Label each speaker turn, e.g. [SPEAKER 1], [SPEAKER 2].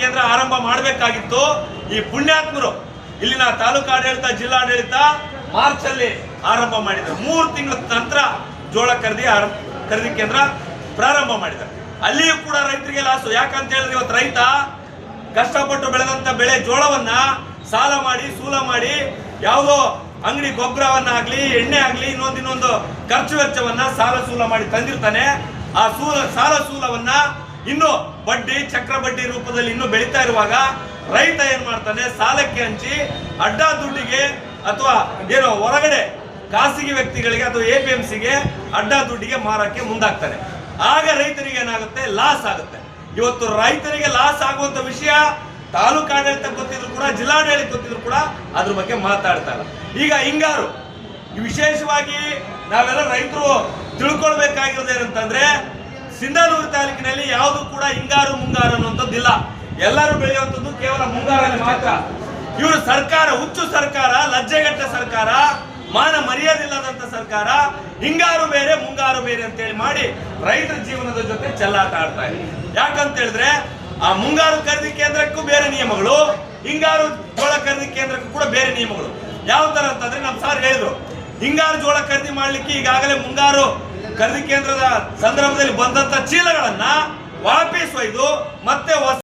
[SPEAKER 1] ಕೇಂದ್ರ ಆರಂಭ ಮಾಡಬೇಕಾಗಿತ್ತು. ಈ ಪುಣ್ಯಾತ್ಮರು ಇಲ್ಲಿನ ತಾಲೂಕು ಆಡಳಿತ, ಜಿಲ್ಲಾಡಳಿತ ಮಾರ್ಚ್ ಅಲ್ಲಿ ಆರಂಭ ಮಾಡಿದ್ದಾರೆ. 3 ತಿಂಗಳ ನಂತರ ಜೋಳ ಖರೀದಿ ಕೇಂದ್ರ ಪ್ರಾರಂಭ ಮಾಡಿದ್ದಾರೆ. ಅಲ್ಲಿಯೂ ಕೂಡ ರೈತರಿಗೆ ಲಾಸು. ಯಾಕಂತ ಹೇಳಿದ್ರೆ ಇವತ್ತು ರೈತ ಕಷ್ಟಪಟ್ಟು ಬೆಳೆದಂತ ಬೆಳೆ ಜೋಳವನ್ನ ಸಾಲ ಮಾಡಿ, ಸೂಲ ಮಾಡಿ, ಯಾವುದೋ ಅಂಗಡಿ ಗೊಬ್ಬರವನ್ನಾಗ್ಲಿ, ಎಣ್ಣೆ ಆಗ್ಲಿ, ಇನ್ನೊಂದು ಖರ್ಚು ವೆಚ್ಚವನ್ನ ಸಾಲ ಸೂಲ ಮಾಡಿ ತಂದಿರ್ತಾನೆ. ಆ ಸಾಲ ಸೂಲವನ್ನ ಇನ್ನು ಬಡ್ಡಿ, ಚಕ್ರ ಬಡ್ಡಿ ರೂಪದಲ್ಲಿ ಇನ್ನು ಬೆಳೀತಾ ಇರುವಾಗ ರೈತ ಏನ್ ಮಾಡ್ತಾನೆ, ಸಾಲಕ್ಕೆ ಹಂಚಿ ಅಡ್ಡ ದುಡ್ಡಿಗೆ ಅಥವಾ ಏನೋ ಹೊರಗಡೆ ಖಾಸಗಿ ವ್ಯಕ್ತಿಗಳಿಗೆ ಅಥವಾ APMCಗೆ ಅಡ್ಡ ದುಡ್ಡಿಗೆ ಮಾರಕ್ಕೆ ಮುಂದಾಗ್ತಾನೆ. ಆಗ ರೈತರಿಗೆ ಏನಾಗುತ್ತೆ, ಲಾಸ್ ಆಗುತ್ತೆ. ಇವತ್ತು ರೈತರಿಗೆ ಲಾಸ್ ಆಗುವಂತ ವಿಷಯ ತಾಲೂಕು ಆಡಳಿತ ಗೊತ್ತಿದ್ರು ಕೂಡ, ಜಿಲ್ಲಾಡಳಿತ ಗೊತ್ತಿದ್ರು ಕೂಡ ಅದ್ರ ಬಗ್ಗೆ ಮಾತಾಡ್ತಾ ಇಲ್ಲ. ಈಗ ಹಿಂಗಾರು ವಿಶೇಷವಾಗಿ ನಾವೆಲ್ಲ ರೈತರು ತಿಳ್ಕೊಳ್ಬೇಕಾಗಿರೋದು ಏನಂತಂದ್ರೆ, ಸಿಂಧನೂರು ತಾಲೂಕಿನಲ್ಲಿ ಯಾವುದು ಕೂಡ ಹಿಂಗಾರು ಮುಂಗಾರು ಅನ್ನುವಂಥದ್ದಿಲ್ಲ. ಎಲ್ಲರೂ ಬೆಳೆಯುವಂಥದ್ದು ಕೇವಲ ಮುಂಗಾರಲ್ಲಿ ಮಾತ್ರ. ಇವರು ಸರ್ಕಾರ, ಹುಚ್ಚು ಸರ್ಕಾರ, ಲಜ್ಜೆಗಟ್ಟ ಸರ್ಕಾರ, ಮಾನ ಮರ್ಯಾದಿಲ್ಲದಂತ ಸರ್ಕಾರ, ಹಿಂಗಾರು ಬೇರೆ ಮುಂಗಾರು ಬೇರೆ ಅಂತೇಳಿ ಮಾಡಿ ರೈತರ ಜೀವನದ ಜೊತೆ ಚೆಲ್ಲಾಟ ಆಡ್ತಾ ಇದೆ. ಯಾಕಂತ ಹೇಳಿದ್ರೆ ಆ ಮುಂಗಾರು ಖರೀದಿ ಕೇಂದ್ರಕ್ಕೂ ಬೇರೆ ನಿಯಮಗಳು, ಹಿಂಗಾರು ಜೋಳ ಖರೀದಿ ಕೇಂದ್ರಕ್ಕೂ ಕೂಡ ಬೇರೆ ನಿಯಮಗಳು. ಯಾವ ತರ ಅಂತಂದ್ರೆ, ನಮ್ಮ ಸಾರ್ ಹೇಳಿದ್ರು, ಹಿಂಗಾರು ಜೋಳ ಖರೀದಿ ಮಾಡ್ಲಿಕ್ಕೆ ಈಗಾಗಲೇ ಮುಂಗಾರು ಖರೀದಿ ಕೇಂದ್ರದ ಸಂದರ್ಭದಲ್ಲಿ ಬಂದಂತ ಚೀಲಗಳನ್ನ ವಾಪಸ್ ಒಯ್ದು ಮತ್ತೆ